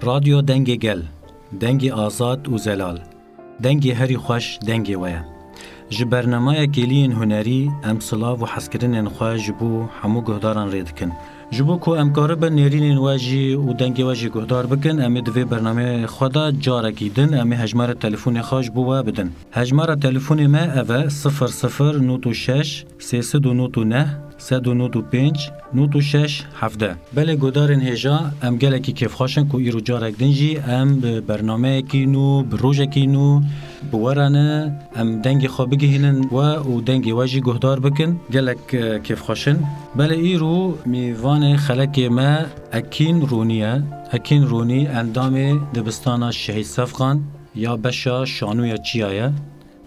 رادیو دنگ گل، دنگ آزاد و زلال، دنگ هری خوش دنگ ویا. جبرنامه کلین هنری امثله و حسکرین خواه جبو همو گهداران رید کن. جبو کو امکار به نرین واجی و دنگ واجی گهدار بکن امید و برنامه خدا جاره کیدن امی هجمار تلفون خواج بوا بدن. هجمار تلفون ما اوه 0096 399 395 96 17. بله گدارن هجا ام گله کی کیف خوشن کو ایرو جارک دنجی ام برنامه کی نو بروژه کی نو بورانه ام دنگ خواب بگهینن و دنگ واجی گهدار بکن گلک کیف خوشن. بله ایرو میوان خلق ما اکین رونی اندام دبستان شهید صفقان یا بشا شانویا چیایه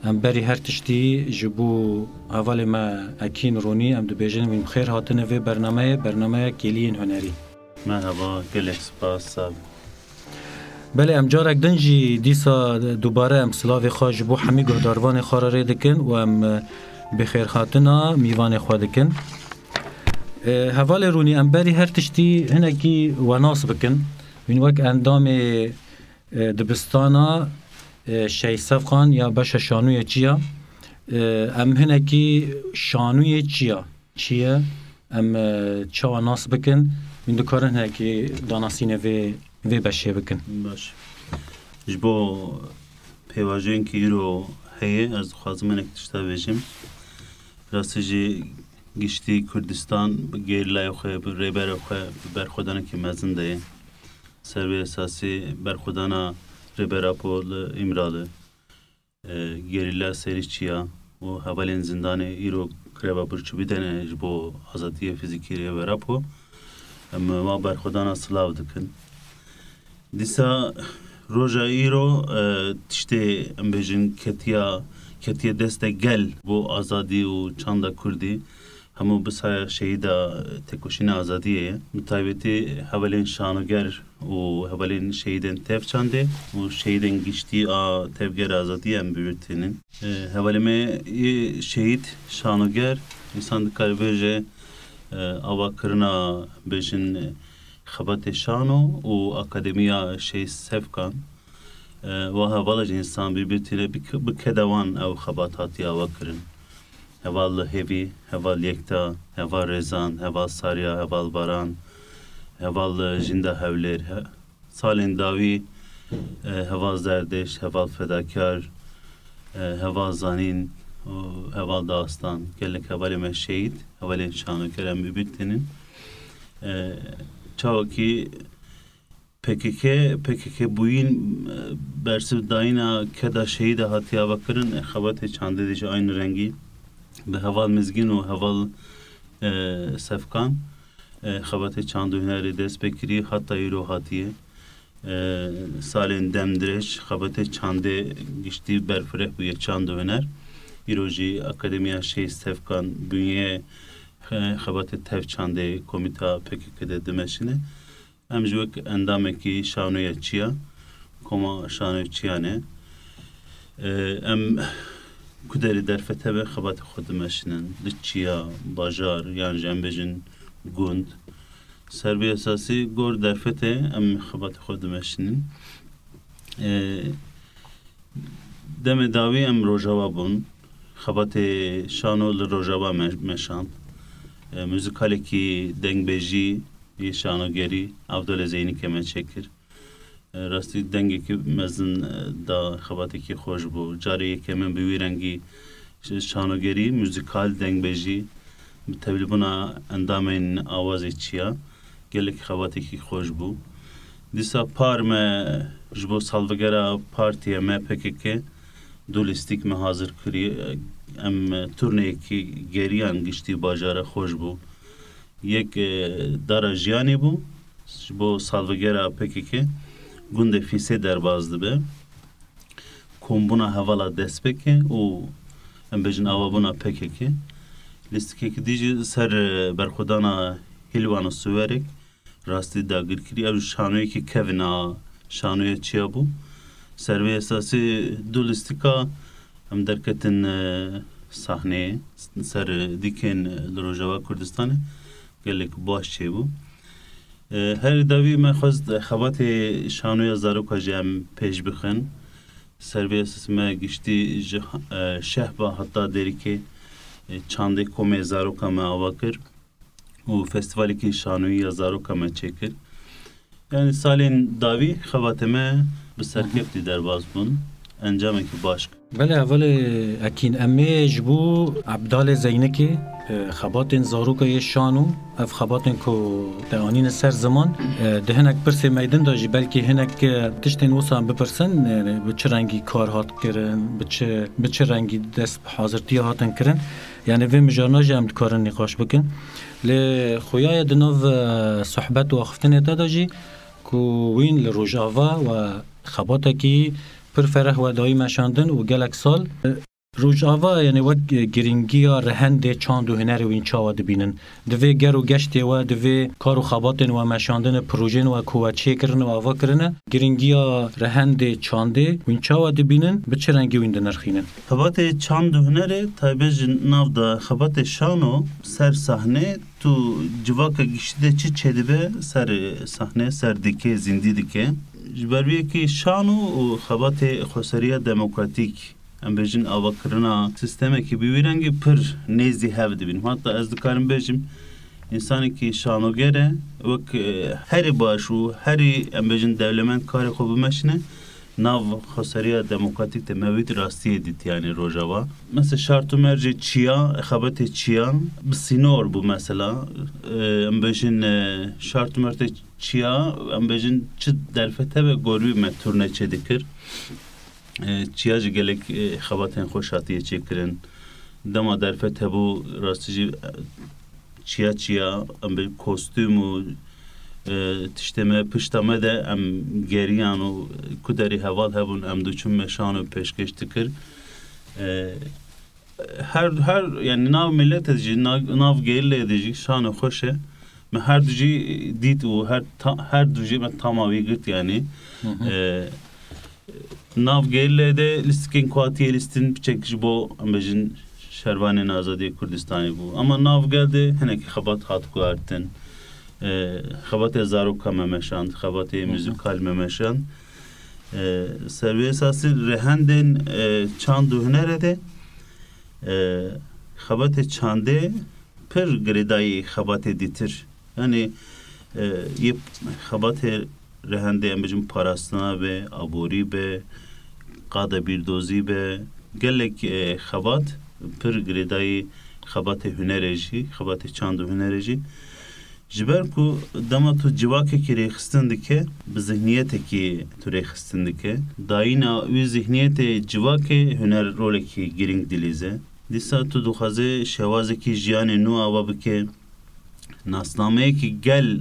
ام بری هر تشتی جبو حوال ما اکین رونی ام دو بیجن ویم خیر هاتنه و برنامه کلین هنری. مرحبا گلک سپاس صاحب. بله ام جارک دنجی دیسا دوباره ام سلاوی خواه جبو همی گهداروان خاراره دکن و ام بخیر هاتنه میوان خواه دکن. حوال رونی ام بری هر تشتی هنگی وناس بکن وین وک اندام دبستانا شهید صفقان یا بشه شانوی چیا ام هنگی شانوی چیه ام چا ناس بکن من دکارن هنگی داناسینه وی بشه بکن باش جبو پیواجین که ایرو هیه از خوازمن اکتشتا بیجیم راستی جی گشتی کردستان گیرلای خواه ریبر خواه برخودانه که مزن ده سروی اساسی برخودانه ریبر پول امراله گیرلا سری چیا و حوالین زندان ایرو کربا برچو بیدنه جبو آزادی فیزیکی ریبر پو اما ما برخودانه صلاو دکن دیسا روژا ایرو تشتی ام بیجن کتیا دست گل بو آزادی و چاندا کردی همو بسای شهیدا تکوشین آزادیه مطابقی حوالین شانوگر و حوالین شهیدن تف چانده و شهیدن گشتی تفگر آزادیه هم بیرتینن حوالیم شهید شانوگر انسان دکار بیجه آوا کرنا بیجن خبات شانو و اکادمیا شهید سفکان و حوالج انسان بیرتینه بکدوان او خباتاتی آوا کرن هوال هیوی، هوال یکتا، هوال رزان، هوال ساریا، هوال باران، هوال جنده هولیر، سالین داوی، هوال زردش، هوال فداکار، هوال زانین، هوال داستان. گلک هوالی مشهید، هوالی شانو کرم بیبیتنین. چاوکی PKK بوین برسب داینا کدا شهید هاتی آوا کرن خبات چانده دیش این رنگی به حوال مزگین و حوال سفکان خبات چاند و هنری دست بکری حتی ایرو هاتیه سالین دم درش خبات چانده گشتی برفره بوی چاند و هنر ایروجی اکادمیا شهید سفکان بویه خبات تف چانده کمیتا PKK'de دمشینه امجوک اندامه کی شانوی چیا کما شانوی چیا نه ام کدری در فتبه خبات خود مشنن لچیا باجار یان جنبجن گوند سربی اساسی گور در فته ام خبات خود مشنن دم داوی ام روجاوا بون خبات شانو لروجاوا مشان موزیکالی کی دنگ بیجی یه شانوگری عبدال زینی که من چکر راستی دنگی که مزن دا خباتی که خوش بود جاری که من بیوی رنگی شانوگری موزیکال دنگ بیجی تبلیغنا اندامین آوازی چیا گله که خباتی که خوش بود دیسا پار ما جبو سالوگرا پارتیه ما پکه دو لیستیک ما حاضر کری ام تورنه که گریان گشتی باجار خوش بود یک دارا جیانی بود جبو سالوگرا پکه گنده فیسه در بازده به کمبونا حوالا دست بکه و ام بجن آوابونا پکه لیستی که دیجی سر برخودانا هلوانا سوورک راستی داگر کری او شانوی که کوینا شانوی چیا بو سروی اساسی دو لیستی که هم درکتن صحنه سر دیکن لروجاوا کردستانه گلک باش چه بو هر داوی ما خواست خبات شانوی زاروکا جام پیش بخن سرویس اسمه گشتی شهبه حتی داری که چانده کومه زاروکا ما آواکر و فستیوالی که شانوی زاروکا ما چکر yani salin davi xavateme bi serkefti derbas bun encameki baş. Vele evvel ekin emme jbu Abdal Zeyneki xabatên zarokayê şanu ev xabatên ku te anîne ser zaman di hinek pirsê meydin da jî belkî hinek tiştên wisan bipirsin bi çi rengî kar hat kirin bi çi rengî dest bi hazirtiya hatin kirin yani vê mijarna jî em dikarin nîqaş bikin lê xuyaya di nav sohbet û axiftinê te de jî ku wîn li Rojava we xebatekî pir fereh we dayî meşandin û gelek sal Rojava yani wek giringiya rehendê çand û hunerê wîn çawa dibînin. Divê ger û geştê we divê kar û xebatên we meşandin projeyên we ku we çêkirin û ava kirine giringiya rehendê çandê wîn çawa dibînin bi çi rengî wîn dinirxînin. Xebatê çand û hunerê taybet ji nav da xebatê şano ser sahne tu civaka giştî çi çêdibe ser sahne ser dike zindî dike ji ber vê yekî şano û xebatê xweseriya demokratîk em bêjin avakirina sistemekî bi wî rengî pir nêzî hev dibînin. Hatta ez dikarim bêjim însanekî şanoger e wek herî baş û herî em bêjin dewlemend karê xwe bimeşine nav xweseriya demokratîk de mevîd rastiyê dît yani Rojava. Mesela Şartûmercê çiya xebatê çiya bi sînor bû mesela em bêjin Şartûmertê çiya em bêjin çi derfete ve gorî me turneçe dikir. Çiya jî gelek xebatên xweş hatiye çêkirin. Dema derfet hebû rastî jî çiya em bi kostüm û tiştê me pişta me de em geriyan û ku derî heval hebûn em diçûn me şan û pêşkêş dikir. Her yani nav milletê jî nav gêrlê de jî şan û xweş e. Me her du jî dît û her du jî me tama wî girt yani. Nav gêrlê de lîstikên ku hatiye lîstin biçek ji bo em bêjin şervanên azadiyê Kurdistanê bû. Ama nav gel de hinekî xebat hat guartin. Xebatê zaroka me meşand, xebatê müzikal me meşand. Servê esasî rehendên çand û hunerê de xebatê çandê pir girêdayî xebatê dîtir. Yani yê xebatê rehendê em bêjin parastina be, aborî be, qada bîrdozî be, gelek xebat pir girêdayî xebatê hunerê jî, xebatê çand û hunerê jî ji ber ku dema tu civakekî rêxistin dike, bi zihniyetekî tu rêxistin dike. Dayîna wî zihniyetê civakê huner rolekî giring dilîze. Dîsa tu dixwaze şewazekî jiyanê nû ava bike, nasnameyekî gel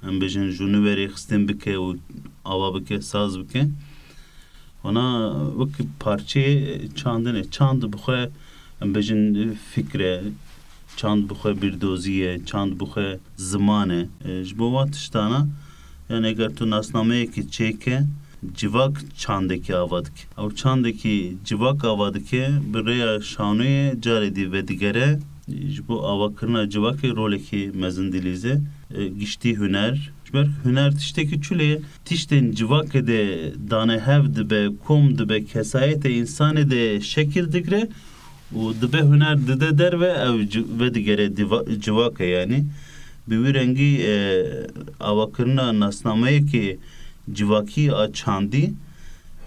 em bêjin ji nû ve rêxistin bike û ava bike, saz bike. Ona wekî parçeyê çandinê, çand bi xwe em bêjin fikre, çand bi xwe bîrdozî ye, çand bi xwe ziman e. Ji bo wan tiştana yani eger tu nasnameyekî çêke civak çandekî ava dike. Ew çandekî civak ava dike bi rêya şanoyê carê dî vedigere ji bo avakirina civakê rolekî mezin dilîze giştî huner. Ji ber huner tiştekî çûlê tiştên civakê de dane hev dibe, kom dibe, kesayetê însanê de şekil digre û dibe huner dide derve ew vedigere civakê yani. Bi wî rengî avakirina nasnameyekî civakî a çandî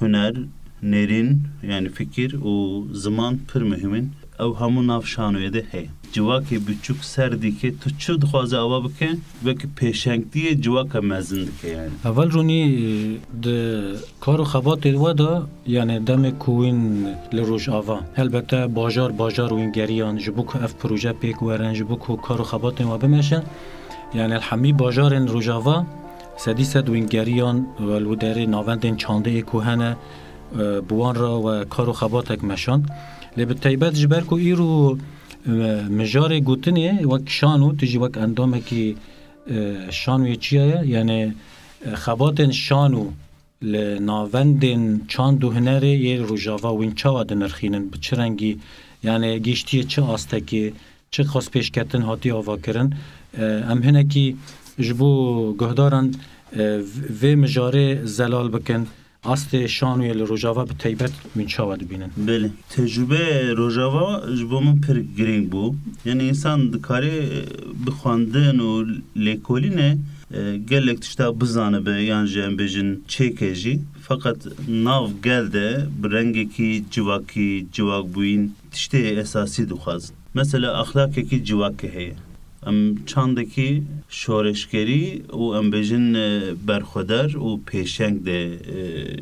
huner, nêrîn yani fikir û ziman pir mühim in. Ew hemû nav şanoyê de heye. Civakê biçûk ser dike tu çi dixwaze ava bike wekî pêşengtiyê civaka mezin dike yani. Evel rûnî di kar û xebatê we da yani demê ku wîn li Rojava helbette bajar wîn geriyan ji bo ku ev proje pêk werin ji bo ku kar û xebatên we bimeşin yani hemî bajarên Rojava sedî sed wîn geriyan ve li derê navendên çandeyê ku hene bi wan re we kar û xebatek meşand. Lê bi taybet ji ber ku îro mijarê gotinê wek şan û tu jî wek endamekî şanûyê çiya ye yani xebatên şan û li navendên çand û hunerê yê Rojava wîn çawa dinirxînin bi çi rengî yani gîştiyê çi astekî çi xwespêşketin hatiye avakirin em hinekî جبو گهدارن و مجاره زلال بکن است شانوی لروجاوا به تیبت من شاود بینن. بله تجربه روجاوا جبو من پر گرینگ بو یعنی انسان دکاره بخواندن و لیکولینه gelek tişta bizane be yan jem bejin çekeci fakat nav gelde brengeki civak buin tişte esası duhaz mesela ahlakeki civak heye em çandaki şoreşkeri o em bejin berxodar o peşeng de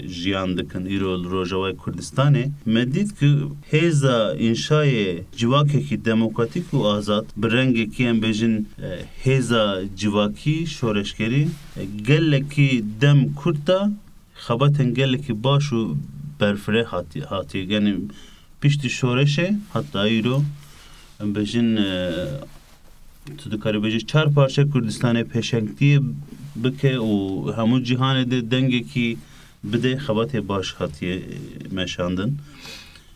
jiyan dikin İrol Rojava Kurdistan'e medit ki heza inşaye civakeki demokratik u azat brengeki em bejin heza civaki şoreşkeri geleki dem kurta xabaten geleki başu berfre hati yani pişti şoreşe hatta İro em bejin Tudukari çar parça Kurdistan'e peşenktiye bike o hamu cihane de denge ki bide xabatê baş hatiye meşandın.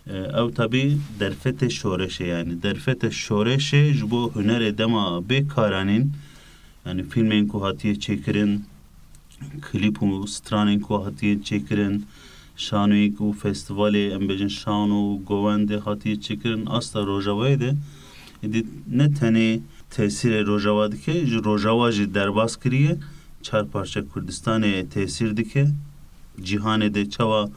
Ev tabi derfete şoreşe yani derfete şoreşe ji bo hunerê dema bêkaranîn yani filmên ku hatiye çêkirin klîp û stranên ku hatiye çêkirin şanoyê ku festivalê em bêjin şan û govendê hatiye çêkirin asla Rojavayê de ne tenê tesir Rojava dike ji Rojava jî derbas kiriye çar parça Kurdistanê tesir dike cihanê de çawa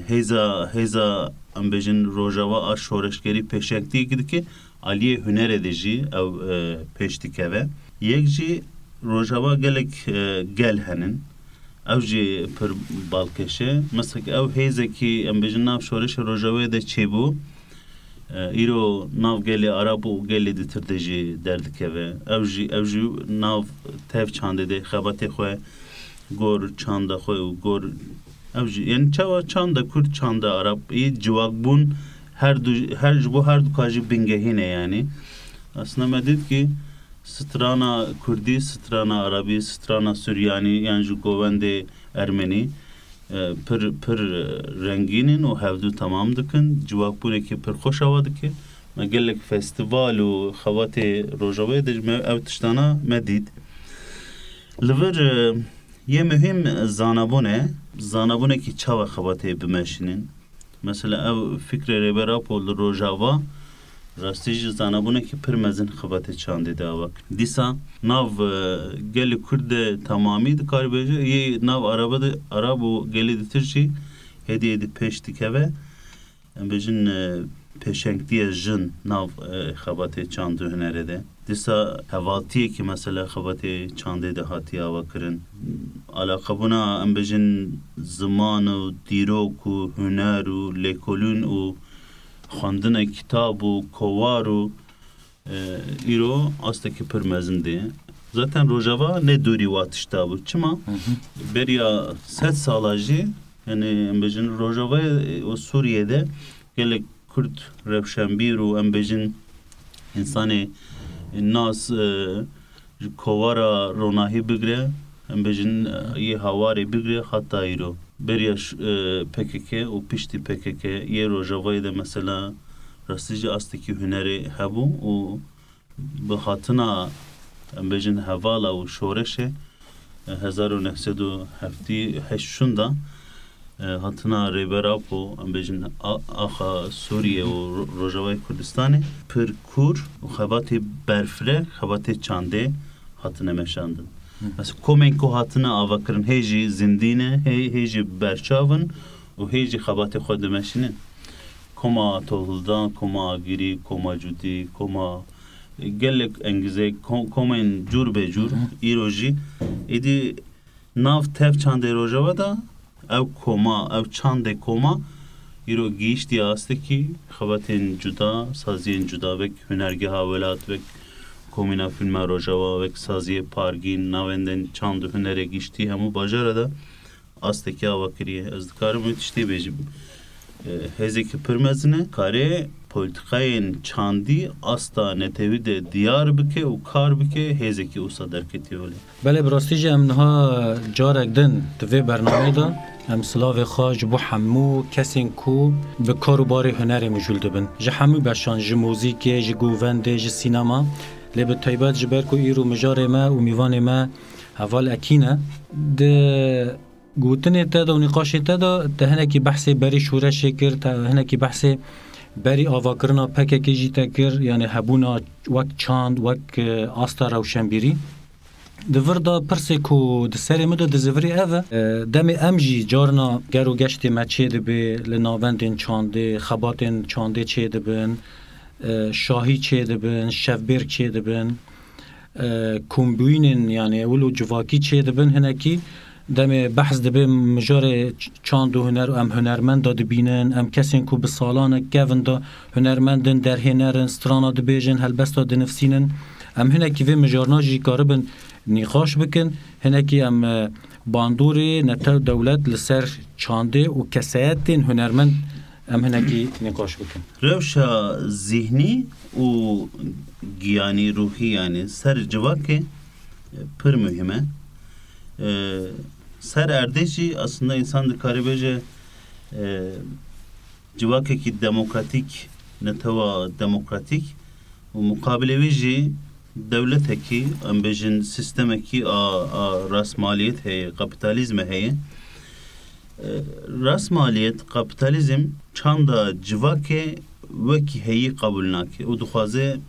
hêza em bêjin Rojava a şoreşgerî pêşektiyekî dike aliyê hunerê de jî ew pêş dikeve yek jî Rojava gelek gel henin ew jî pir balkêşe mesela ew hêzekî em bêjin nav şoreşa Rojavayê de çêbû İro nav geli Arabu geli ditirde jî derdikeve ev jî nav tev çandê de xebatê xwe gor çanda xwe û gor ev jî yani çawa çanda Kurd çanda Arab î civak bûn her ji bo her du ka jî bingehîne yani aslında me dît ki strana Kurdî strana Arabî strana Suryanî yani ji govendê Ermenî پر رنگینن و هفدو تمام دکن جواب بونه که پر خوش آواده که ما گلک فستیوال و خوات روجاوی دجمه او تشتانا مدید لور یه مهم زانبونه که چاو خواته بمشینن مثلا او فکر ریبرا پول روجاوا راستیج زانبونه که پر مزن خواته چانده داوک دیسا ناو گل کرد تمامی دکار بیجه یه ناو عربو گلی دیترچی هدیه دی پیش دیکوه بیجن پیشنگتیه جن ناو خواته چانده هنره ده دیسا هواتیه که مثلا خواته چانده ده هاتی آوا کرن علاقه بنا بیجن زمان و دیروک و هنر و لیکولون و خواندن کتاب و کوار و ایرو استکی پرمزنده zaten Rojava ne duri watışta bu çima beriya 7 salaji yani embejin Rojava o Suriye'de gelek Kürt revşenbir u embejin insani nas kovara ronahi bigre embejin ye havari bigre hatta iro beriya PKK o pişti PKK ye Rojava'yı da mesela rastici astaki hüneri hebu o bu hatına embejin hevala o şoreşe 1978 hatına Reberapo embejin axa Suriye o Rojava Kurdistan'ı per kur o xabati berfre xabati çande hatına meşandın. Mesela komen ko hatına avakırın heji zindine heji berçavın o heji xabati xod meşinin koma tohuldan koma giri koma cudi koma gelek engize komen cur be cur iroji edi nav tev çande Rojava da ev koma ev çande koma iro giyişti asteki xabatin cuda saziyen cuda vek hünergeha velat vek komina filma Rojava vek saziye pargin navenden çandı hünere giyişti hemu bajara da asteki avakiriye ez dikarım ötişti bejim hezeki pırmezine kare politikayın çandi asta netevi de diyar bike u kar bike hezeki usa derketi öyle. Bele brastici emnha carek din tve bername da em silav xaj bu hamu kesin ku ve karubarê hunerê mijûl dibin. Ji hemû beşan ji muzîkê, ji govendê, ji sînema لی به تایبت جبر کو ایرو مجار ما و میوان ما هوال اکینه ده گوتنی تا و نقاشی تا هنه کی بحث بری شورش کرد، تا هنه کی بحث بری آواکرنا پکه کی جیتا کرد، یعنی هبونا وک چاند وک آستا روشنبیری دوردا پرسه کو د سری مدو د زوری اوه دم امجی جارنا گرو گشت مچه دبه لناوندین چانده خباتین چانده چه دبن شاهی چه دبن شفبر چه دبن کمبوینین یعنی اولو جواکی چه دبن هنکی دم بحث دبه مجار چاند و هنر ام هنرمند دا دبینن ام کسین کو بسالان گون دا هنرمندن در هنرن سترانا دبیجن هلبستا دنفسینن ام هنکی و مجارنا جی کاربن نقاش بکن هنکی ام باندوری نتر دولت لسر چانده و کسایتین هنرمند ام هنکی نقاش بکن روشا ذهنی و گیانی روحی یعنی سر جواکه پر مهمه سر اردشی aslında insan da karibece civake ki demokratik netava demokratik و مقابلویجی دولت کی امبیجن سیستم کی راسمالیت ہے کپیتالیزم ہے راسمالیت کپیتالیزم چاندا جواکه وکی هی قبول ناکه و دخوازه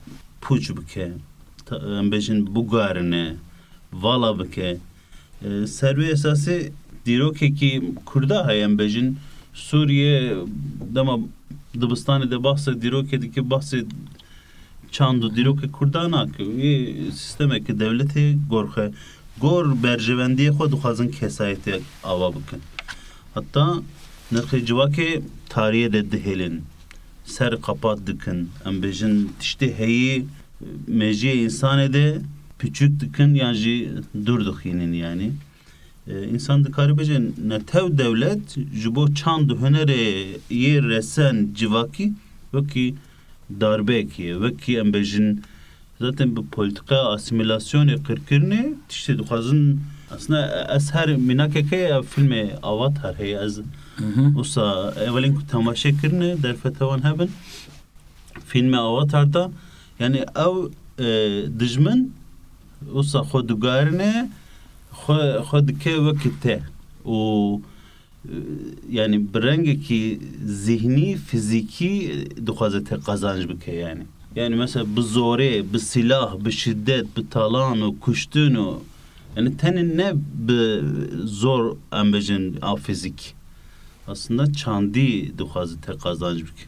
پوچ بکه امبیجن بوگارنه والا بکه سروی اساسی دیروکه کی کرده های امبیجن سوریه دما دبستان ده بحث دیروکه دی که بحث چاندو دیروکه کردانا که این سیستمه که دولتی گرخه گور برجوندی خود دخوازن کسایتی آوا بکن حتی نرخی جواکه تاریه ده دهیلن سر قپات دکن ام بیجن تشتی هایی مجی انسانه ده پچük dikın yani dur dikinin yani insan dikari bece netev devlet jibo çand hünere yer resen civaki ve ki darbe ki ve ki embejin zaten bu politika asimilasyonu kırkırne işte duhazın aslında eser minakeke filmi Avatar hey az usa evvelin ku tamaşa kirne derfetevan haben filmi Avatar'da yani ev dijmen usa xodugarne xodke vakite o yani brenge ki zihni fiziki duhazete kazanç bike yani mesela bu zore bu silah bu şiddet bu talan o kuştun o yani tenin ne bu zor ambejin a fizik aslında çandi duhazete kazanç bike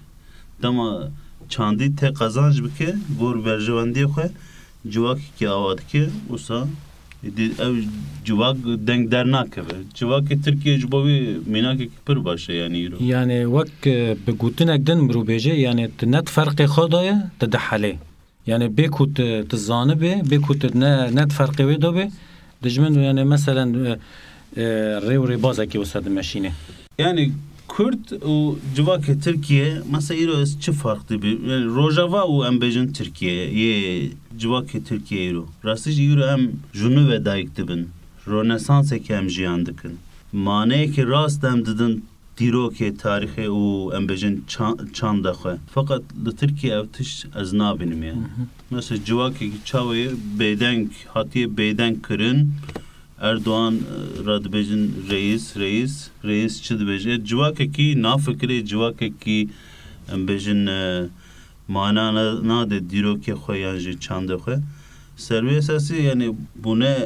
ama çandi te kazanç bike gor berjevandi xo civak ki avad ki usa ev civak denk dernak ve civak Türkiye cibavi minak ki per başa yani yani vak begutin ekden mrubeje yani net farkı khadaya tedhale yani bekut tzane bekut net farkı ve dobe dejmen yani mesela rev baza ki usad maşine yani Kürt o civak Türkiye mesela iros çi farklı bir yani Rojava o ambejin Türkiye ye civak Türkiye iro rastı iro hem junu ve dayıktibin Rönesans hem jiyandıkın mane ki rast hem dedin diro ki tarihi o ambejin çandağı fakat Türkiye evtiş aznabinim yani mesela civak ki çavayı beyden hatiye beyden kırın Erdoğan radbejin reis çıdbeje civak ki na fikri civak ki bejin mana na de diro ki khoyanji çande kho servi esası yani buna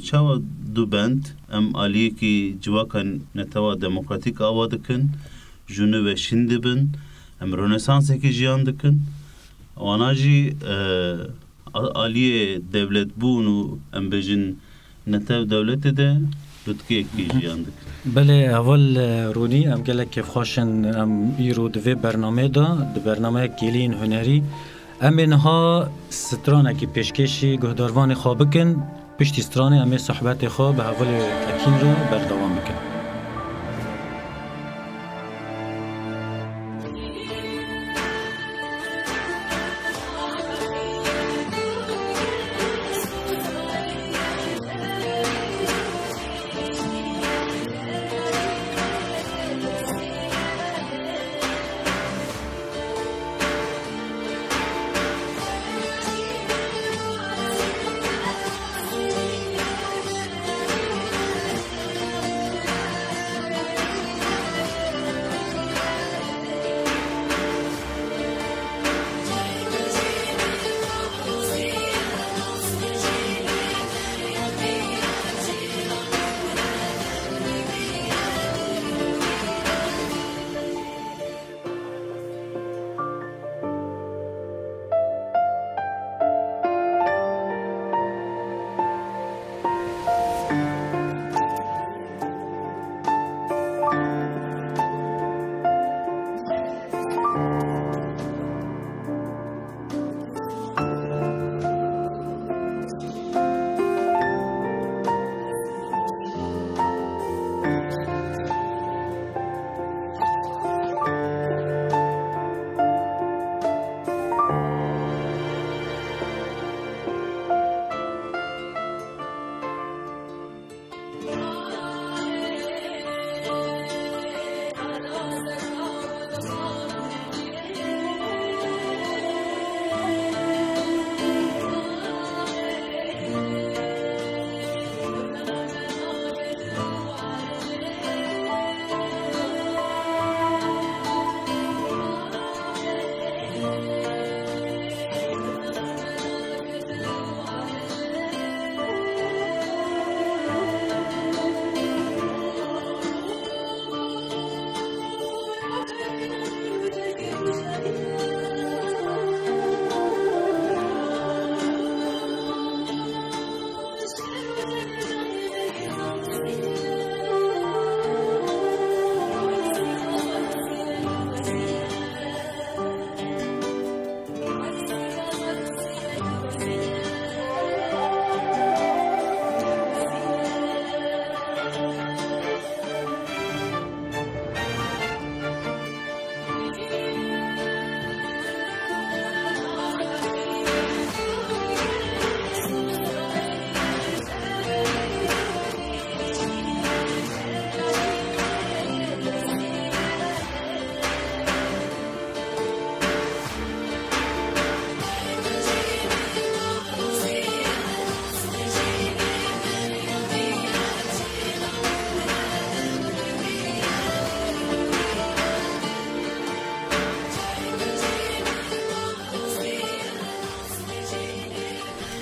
çava dubend em ali ki civakan netava demokratik avadıkın junu ve şindibin em Rönesans ki jiyandıkın anaji ali devlet bunu em bejin نتاو دولتی ده لطکی اکی جیانده بله اول رونی ام گله که خوشن ام ایرو دوی برنامه دا دو برنامه گلین هنری ام اینها سترانه که پیشکشی گهداروان خواه بکن پشتی سترانه امی صحبت خواه به اول اکین رو بردوام بکن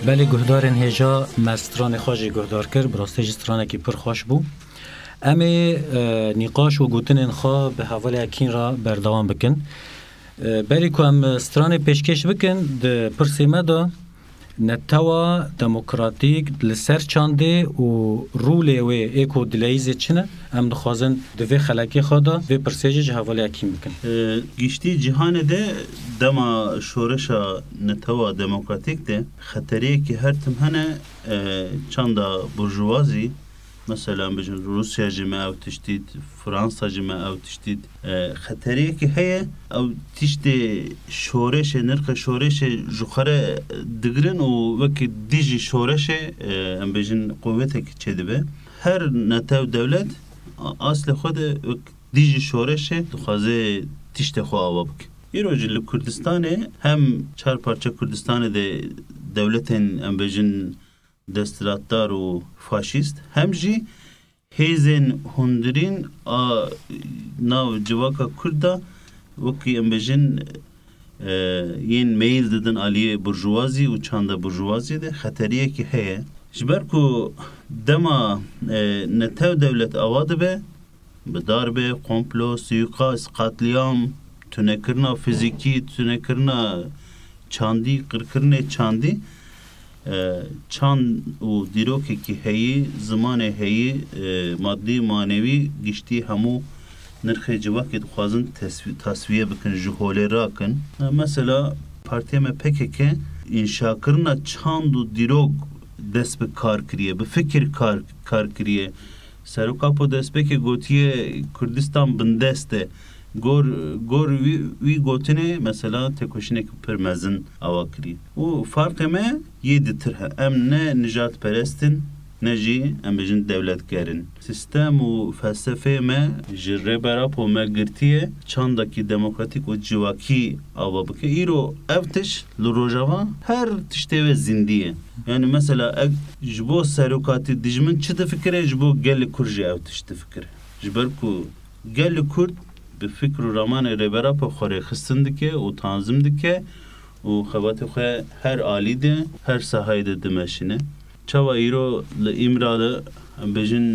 بله گهدارن هجا مستران خواجی گهدار کرد براسته جسترانه که پر خوش بو امی نقاش و گوتن خواه به حوال اکین را بردوان بکن بله که هم ستران پیشکش بکن ده پرسیمه دا نتوا دموکراتیک لسر چانده و روله و ایکو دلایزه چنه هم دخوازن دوی خلقی خواده و پرسیجه حوالی اکین بکن گشتی جهان ده دما شورشا نتوا دموکراتیک ده خطریه که هر تم هنه چانده برجوازی مثلا بجن روسیا جمع او تشتید فرانسا جمع او تشتید خطریه که هیه او تشت شورش نرخ شورش جوخره دگرن و وکی دیجی شورش ام بجن قوته که چه دبه هر نتاو دولت اصل خود دیجی شورش دخوازه تشت خواه آوا بک ایرو جل کردستانه هم چار پارچه کردستانه ده دولتین ام بجن دستراتدار و فاشیست هم جی هیزن هندرین ناو جواکا کردا وکی ام بجن ین میل دادن آلیه برجوازی و چانده برجوازی ده خطریه که هیه جبر کو دما نتاو دولت آواده به بدار به قمپلو سیقاس قتلیام تونکرنا فیزیکی تونکرنا چاندی قرکرنه چاندی چند و دیروکی که هایی زمان هایی مادی مانوی گشتی همو نرخ جواکی خوازن تصویه بکن جهوله را کن مثلا پارتیم پکه انشا کرنا چند و دیروک دست به کار کریه به فکر کار کریه سروکا پو دست به که گوتیه کردستان بندسته گور وی گوتنه مثلا تکوشینه که پرمزن آوا کری و فرق ما یه دیتره ام نه نجات پرستن نجی ام بجن دولت کرن سیستم و فلسفه ما جره برا پو ما گرتیه چاندکی دموکراتیک و جواکی آوا بکه ایرو افتش لروجاوا هر تشته و زندیه یعنی مثلا جبو سروکاتی دیجمن چه تفکره جبو گل کرجی افتش تفکره جبر کو گل کرد به فکر و رمان ریبرا پا خوره خستن دکه و تنظیم دکه و خوات خواه هر آلی ده هر ساهای ده دمشینه چاوا ایرو لإمراده بجن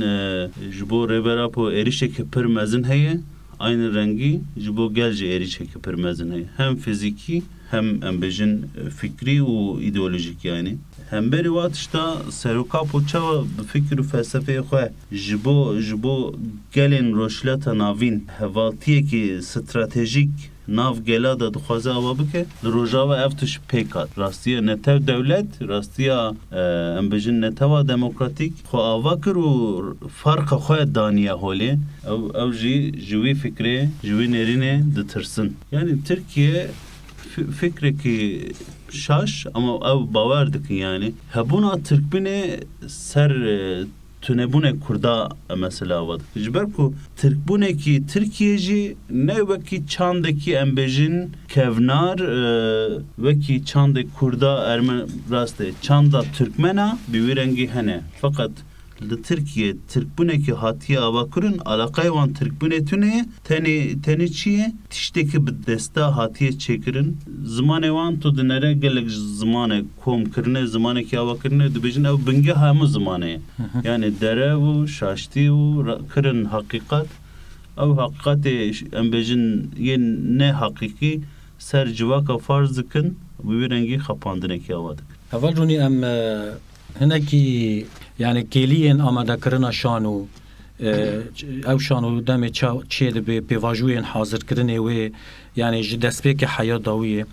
جبو ریبرا پا ایریشه که پر مزن هیه aynı رنگی جبو گلج ایریشه که پر مزن هیه هم فیزیکی هم بجن فکری و ایدئولوژیک yani هم بری واتشتا سروکا پوچا بفکر و فلسفه خواه جبو گلین روشلتا ناوین هوالتیه که استراتژیک ناو گلا دا دخوازه آوا بکه لروجاوه افتش پیکات راستیه نتاو دولت راستیه ام بجن نتاو دموکراتیک خو آوا کر و فرق خواه دانیه هولی او جوی فکره جوی نرینه دترسن yani Türkiye fikre ki şaş ama ev bavardı ki yani hebuna Türkbine ser tünebune kurda mesela var. Jber ku Türkbune ki Türkiye'ci ne veki çandaki embejin kevnar ve ki çandaki kurda Ermen raste çanda Türkmena bir rengi hene fakat Türkiye Türkbune ki hatiye avakurun alakay van Türkbune tüne teni çiye tişteki bir desta hatiye çekirin zamanı van to dinere gelek zamanı kom kirne zamanı ki avakirne dibejin ev binge hamı zamanı yani dere bu şaşti bu kirin hakikat ev hakikati embejin yen ne hakiki ser civaka farzıkın bu rengi kapandığını ki avadık. Evvel runi em هناكي يعني كيلين آماده كرنا شانو او شانو دم چه به پیواژوین حاضر کردنه و يعني دسپیک حیات داویه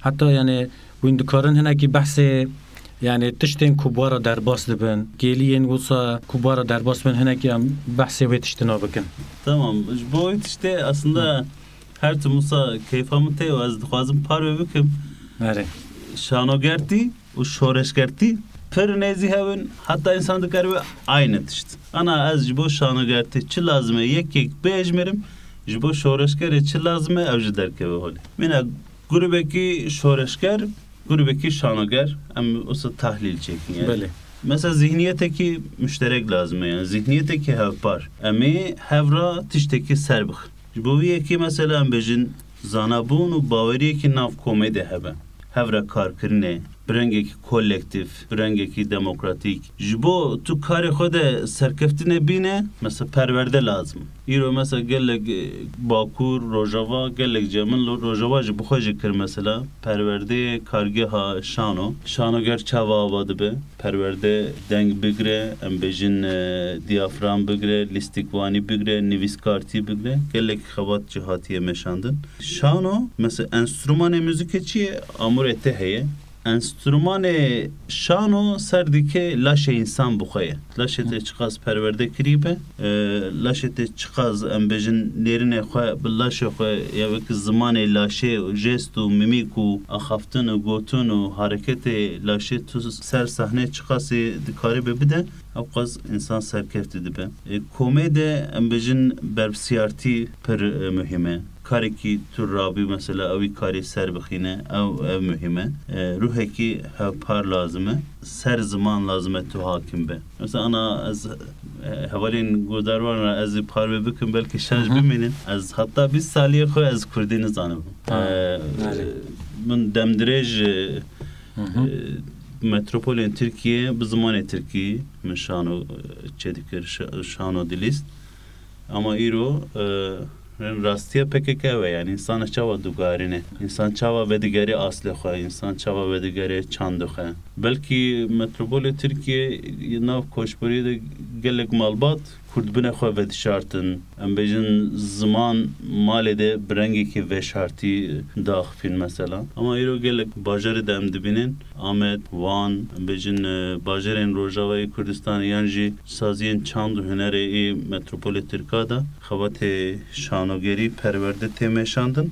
حتی يعني وين دکارن هناكي بحث يعني تشتين كبارا درباس دبن كيلين وصا كبارا درباس من هناكي بحث و تشتنا بكن tamam bu işte aslında her tumusa keyfamte ve az dixwazim par bikim şanogerti و şoreşgerti پر نزی هون حتی انسان دکاره به aynı تشت انا از جبو شانگرتی چی لازمه یک بیجمرم جبو شورشگر چی لازمه اوج درکه به حالی من گروه کی شورشگر گروه کی شانگر ام اوسا تحلیل چکین yani. بله مثلا zihniyete ki müşterek lazım yani zihniyete ki hevpar emi hevra tişteki serbix bu ki mesela bejin zanabun u bavariye ki nav komedi hebe hevra kar kirne برنگی کولکتیو برنگی دموکراتیک جبو تو کاری خود سرکفتنه بینه مثلا پرورده لازم ایرو مثلا گلگ باکور روجاوا گلگ جمن روجاوا جبو خوش کر مثلا پرورده کارگه ها شانو گر چاوا آباده به پرورده دنگ بگره ام بجن دیافرام بگره لیستیکوانی بگره نویسکارتی بگره گلگ خوات جهاتیه مشاندن شانو مثلا انسترومان موزیک چیه امورته هیه انسترومان شانو سردی که لاشه انسان بخواه لاشه ته چقاز پرورده کریبه لاشه ته چقاز امبجن نیرنه خواه بلاشه خواه یا وک زمان لاشه و جست و میمیک و اخافتن و گوتن و حرکت لاشه تو سر صحنه چقاسی دکاری ببیده ابقاز انسان سرکفت دیبه کومده امبجن بربسیارتی پر مهمه کاری که تو رابی مثلا اوی کاری سر بخینه او مهمه روحی که پار لازمه سر زمان لازمه تو حاکم به مثلا انا از حوالین گوداروان را از پار بکن بلکه شاش ببینین از حتی 20 سالی خو از کردی نزانم من دمدرج متروپولین ترکیه به زمان ترکیه من شانو چدیکر شانو دیلیست اما ایرو راستیه پکه و یعنی انسان چاوا دوگارینه انسان چاوا ودیگری اصل خو انسان چاوا ودیگری چاند خو بلکه متروپول ترکیه ناف کوشبری گلک مالبات کرد بنه خو ود شارتن ام بجن زمان مال ده برنگی که و شارتی داخ فیلم مثلا اما ایرو گلک باجر دم دبینن آمد وان بجن باجرین روجاوی کردستان یانجی سازین چاند هنر ای متروپول ترکادا خوات شانوگری پرورده تیمشاندن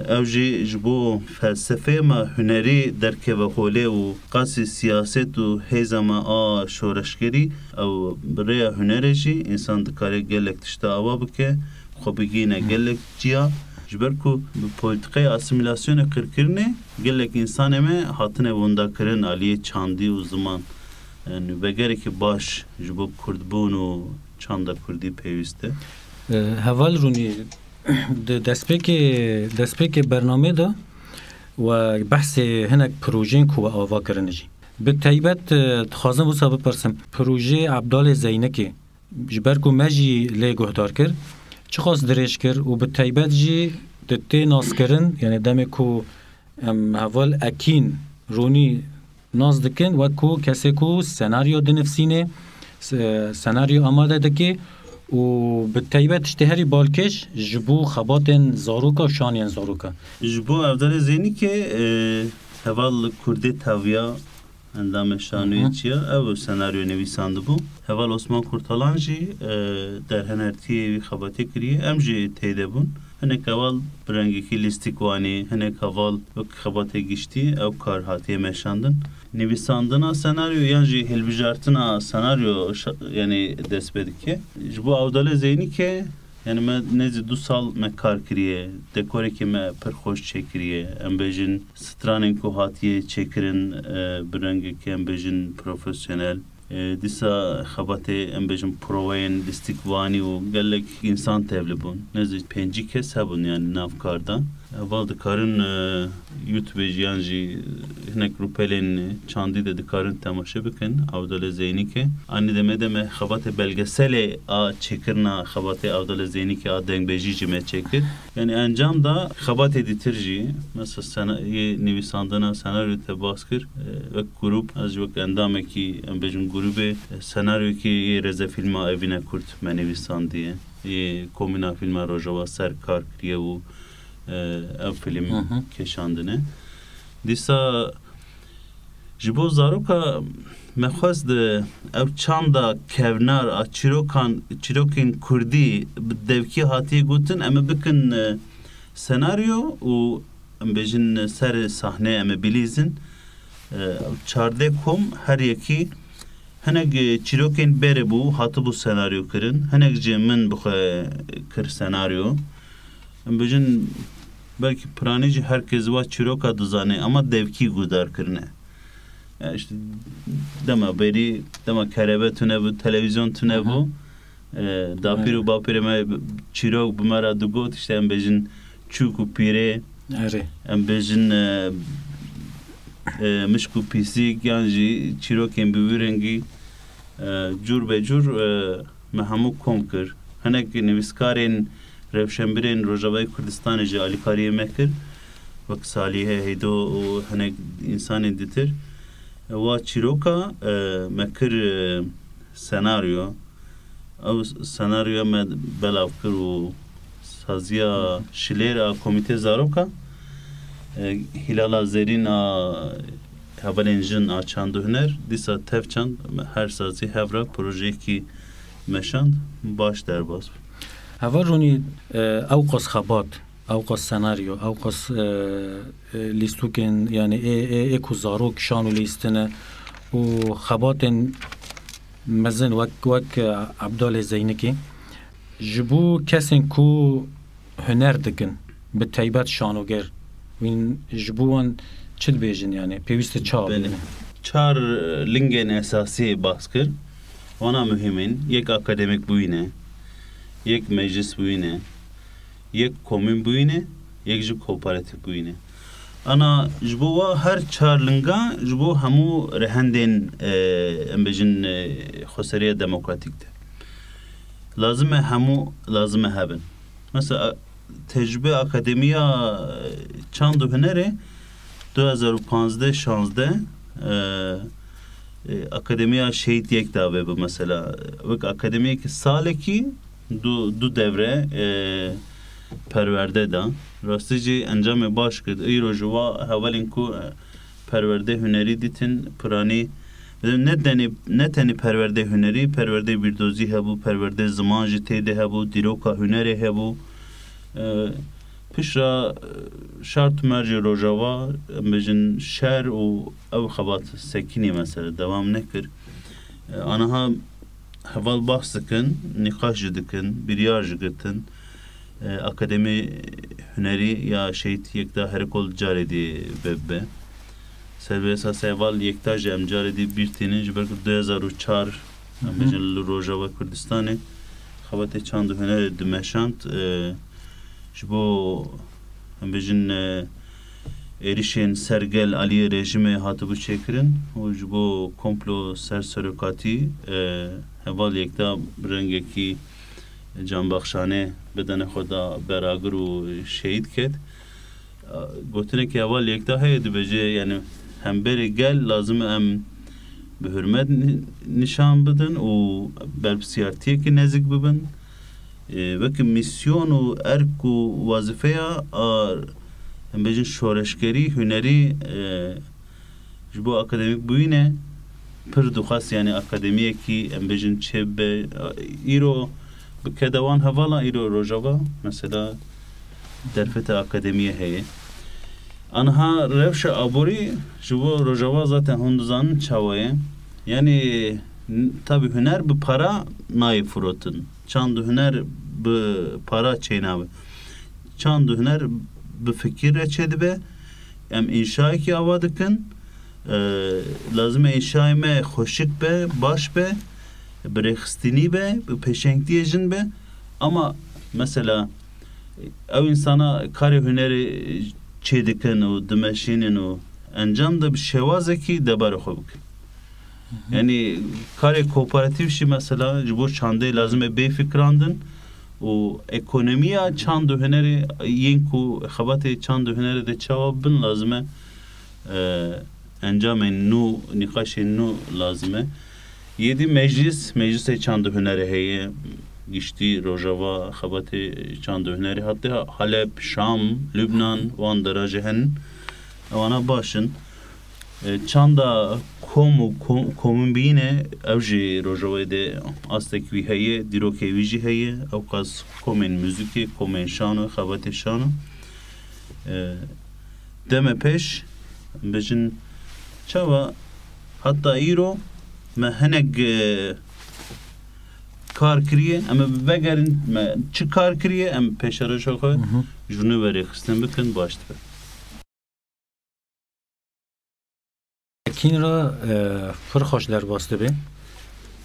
اوجی جبو فلسفه ما هنری درک و خوله و قاسی سیاست و هیزما شورشگری او برای هنرشی انسان دکاره گلک تشتا آوا بکه خوبگینه گلک جیا جبرکو پولیتیکای اسیمیلاسیون قرکرنه گلک انسان ما حاطنه وندا کرن علیه چاندی و زمان بگره که باش جبو کردبون و چاندا کردی پیوسته هوال رونی دسپیک برنامه ده و بحث هنک پروژین کو آوا کرنجی به تایبت خازم بوسا بپرسم پروژه عبدال زینکی جبر کو مجی لی گهدار کر چه خواست درش کر و به تایبت جی دتی ناس کرن یعنی دم کو هوال اکین رونی ناس دکن و کو کسی کو سناریو دنفسینه سناریو آماده دکی و به تایبت اشتهری بالکش جبو خباتن زاروکا و شانین زاروکا جبو عبدال زینکی هوال کردی تاویا اندام شانوی چیه او سناریو نویسنده بو هوال عثمان کورتالان جی در هنرتی خباتی کریه ام جی تیده بون هنک اول برنگی که لیستیکوانی هنک اول وک خباتی گشتی او کار هاتی مشاندن نویساندنا سناریو یعنی جی هلبجارتنا سناریو یعنی دست بده که جبو عبدال زینی که یعنی من نزدیک 2 سال کار کریه دکوری که من پرخوش چکریه ام بجن سترانین کو هاتیه چکرین برنگی که ام بجن پروفسیونل دیسا خباته ام بجن پروین لیستیکوانی و گلک انسان تبلبون نزدیک 5 کس هبون یعنی ناف کاردان بعد کارن یوتیوب جیانجی هنک روپلین چاندی ده کارن تماشا بکن عبدال زینی که آنی دمه خبات بلگسل آ چکرنا خبات عبدال زینی که آ دنگ بجی جمع چکر یعنی انجام دا خبات دیترجی مثلا نویساندنا سناریو تباس کر و گروپ از وقت اندامه کی ام بجن گروپ سناریو کی رضا فیلم اوینا کرد من نویساندیه یه کومینا فیلم روجوا سر کار کریه و او فیلم کشاندنه دیسا جبو زاروکا مخواست او چاندا کونار چیروکین کردی دوکی هاتی گوتن اما بکن سناریو و بجن سر صحنه اما بلیزن 14 کم هر یکی هنگ چیروکین بره بو هاتو بو سناریو کرن هنگ جه من بخواه کر سناریو بجن belki praneci herkes var çiroka düzane ama devki gudar kırne. Yani işte dema beri dema kerebe tüne bu televizyon tüne bu dapiru bapire me çirok bumara dugot işte embejin çuku pire embejin مشکو پیسیک یعنی چیروکیم بیورنگی جور به جور مهمو کم کر هنگ نویسکارین روشنبرین روجاوی کردستان جالی کاری مکر وقت سالیه هیدو و هنگ انسان دیتر و چیروکا مکر سناریو او سناریو ما بلاو کر و سازیا شلیر کمیته زاروکا هلالا زرین هولین جن آچاند و هنر دیسا تف چند هر سازی هفرا پروژه کی مشاند باش در باز هوا رونی اوقاس خبات اوقاس سناریو اوقاس لیستوکن یعنی اکو زاروک شانو لیستنه و خباتن مزن وک عبدال زینکی جبو کسین کو هنر دکن به تایبت شانوگر وین جبوان چل بیجن یعنی پیوست چهار چهار لنگن اساسی باز کر وانا مهمین یک اکادمیک بوینه یک مجلس بوینه یک کومین بوینه یک جو کوپاراتیف بوینه انا جبوا هر چهار لنگا جبو همو رهندین امبجن خسریه دموکراتیک ده لازمه همو لازمه هبن مثلا تجربه اکادمیا چند هنره 2015-16 اکادمیا شهید یک داوه به مثلا وک اکادمیه که ساله کی دو دوره پرورده دا راستی جی انجام باش کرد ایرو جوا اولین کو پرورده هنری دیتن پرانی نه تنی پرورده هنری پرورده بیردوزی هبو پرورده زمان جی تیده هبو دیروکا هنری هبو پیشرا شرط مرج روجاوا بجن شهر و او خبات سکینی مثلا دوام نکر آنها حوال بحث کن نقاش دکن بیریار جگرتن اکادمی هنری یا شهید یک دا هر کل جاری دی ببه سلوی اساس اول یک تا جم جاری دی بیرتینی جبر 2004 بجن روجاوا کردستانی خبات چند هنر دمشانت جبو بجن ایریشین سرگل علی رژیم هاتبو چکرن و جبو کمپلو سرسرکاتی هوال یکتا برنگه کی جانبخشانه بدن خدا براگر و شهید کرد گوتنه که اول یکتا هید بجه یعنی هم بری گل لازم هم به حرمت نشان بدن و برپسیارتیه که نزدیک ببن وکی میسیون و ارک و وظیفه هم بجن شورشگری هنری جبو اکادمیک بوینه پر دخواست یعنی اکادمیه کی هم بجن چه به ایرو بکدوان حوالا ایرو روجاوا مثلا درفت اکادمیه هیه آنها روش آبوری جبو روجاوا ذات هندوزان چاویه یعنی tabi hüner bu para nayı fırotun. Çandı hüner bu para çeynavı. Çandı hüner bu fikir reçedi be. Em inşa ki avadıkın. Lazım inşa me hoşik be, baş be, brekstini be, peşenk diyecin be. Ama mesela o insana kare hüneri çedikin o demeşinin o encam da bir şevazı ki debarı koyuk. Yani kare kooperatif şi mesela bu çandı lazım be fikrandın o ekonomiya çandı hüneri yinku xabatı çandı hüneri de cevabın lazım encam nu nikaş nu lazım yedi meclis çandı hüneri heye geçti Rojava xabatı çandı hüneri hatta Halep Şam Lübnan Van derajehen ona başın çanda komun bine evji Rojava de astekvi heye dirokevici heye avkas komen müziki komen şanı xabatı şanı deme peş bejin çava hatta iro me henek kar kiriye ama vegerin me çi kar kiriye em peşara şoka junu veri xisten bikin baştı اکین را پر خوش در واسطه بین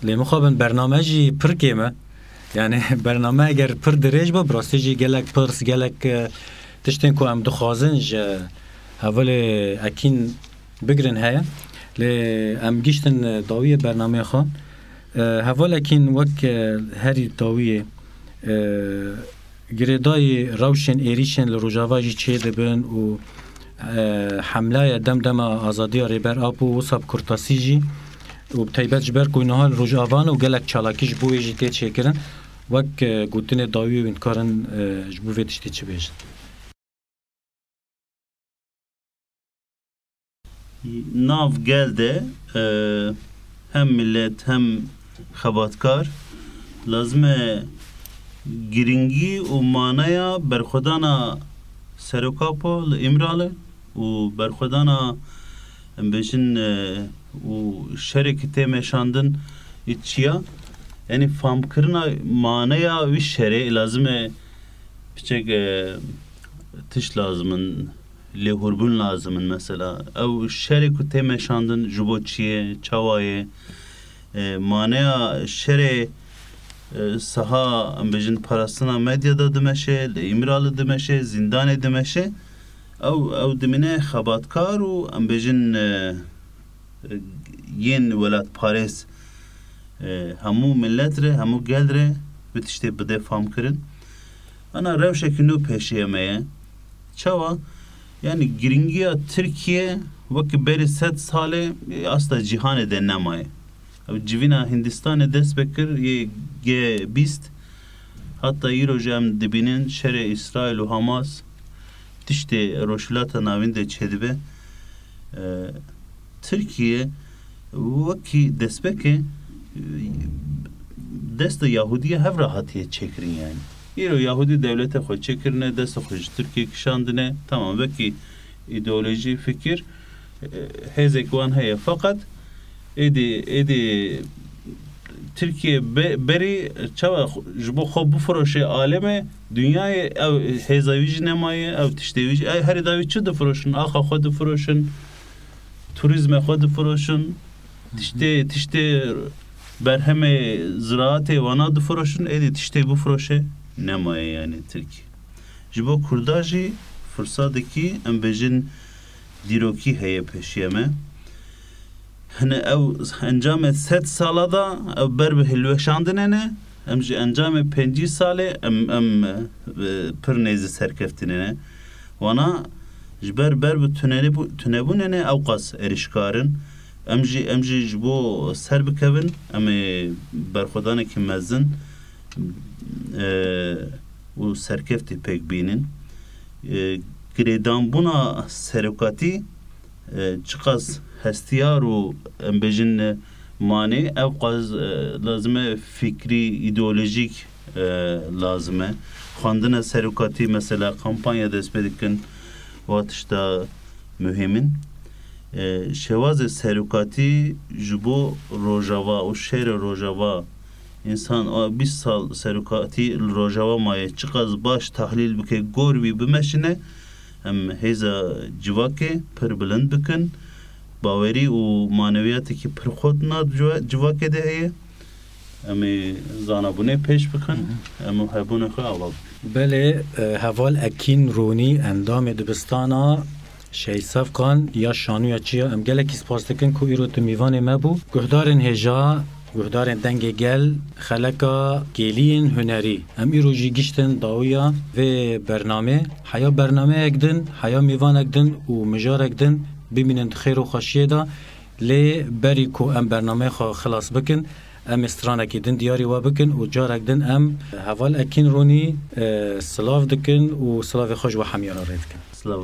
لی مخابن برنامه جی پر کیمه یعنی برنامه اگر پر دریج با براستی جی گلک پرس گلک تشتین که هم دخوازن جا اول اکین بگرن هیا ل ام گشتن داویه برنامه خان هفالکین وک هری داویه گردای روشن ایریشن لروجاواجی چه دبن و حمله دم آزادی ریبر آبو و سب کرتاسیجی و بتایبت جبر کوینها روجاوان و گلک چالاکیش بوی جیتی چه کرن وک گوتن داوی و انکارن جبو ویدشتی چه بیشن ناف geldi hem millet hem xebatkar lazım giringi u manaya berxudana serokapo li İmralı u berxudana beşin u şereki temeşandın içiya yani famkırına manaya bir şere lazım biçek tiş lazımın lehurbun lazımın mesela ev şereku temeşandın juboçiye çavaye manaya şere saha ambejin parasına medyada demeşe İmralı demeşe zindan demeşe ev demine xabatkar u ambejin yen velat pares hamu milletre hamu geldre bitişte bide famkırın ana revşekinu peşiyemeye çava yani giringiya Türkiye vakti beri 7 sale asla cihan de nemaye. Civina Hindistan'e dest bekir ye G20 hatta Eurojem dibinin şere İsrail u Hamas tişte roşlata navinde çedibe Türkiye vakti dest bekir dest Yahudiye hev rahatiye çekirin yani. Yahudi devlete koy çekirine dest koy Türkiye kişandine tamam belki ideoloji fikir hezekvan heye fakat edi Türkiye beri çava bu xob bu froşe aleme dünyaya ev hezavici nemaye ev tiştevici her daviçi de froşun axa xod froşun turizme xod froşun tişte berheme ziraate vana de froşun edi tişte bu froşe nemaye yani Türkiye. Jibo Kurdaji fırsadaki embejin diroki heye peşiyeme. Hani ev encame 7 salada ev berbe hilveşandine ne? Emji encame 5 sale em pır nezi serkeftinine. Wana jber berbe tünebunene ev qas erişkarın. Emji jibo serbikevin emi berxudane ki mezzin u serkefti pek binin gredan buna serokati çıkaz hestiyar u embejin mani ev qaz lazıme fikri ideolojik lazıme xandına serokati mesela kampanya despedikin vatışta mühimin şevaz serokati jibo rojava u şehir rojava İnsan 20 sal serukati rojava maye çıkaz baş tahlil bike gorbi bimeşine hem heza civake per bilend bikin baveri u maneviyatı ki per xodna civake de heye hem zana bune peş bikin hem hebune xaval bele heval ekin roni endam dibistana şey safkan ya şanu ya çiya em gelek ispastikin ku iro timivan mebu guhdarın heja guhdarên dengê gel xeleka geliyên hunerî em îrojî giştin dawiya vê bername heya bernameyek din heya mêvanek din û mijarek din bimînin xêr û xweşiyê da lê berî ku em bernameyê xwe xilas bikin em ê stranekê din diyarî we bikin û carek din em heval ekîn ronî silav dikin û silavê xwe ji we hemyara rê dikin. Silav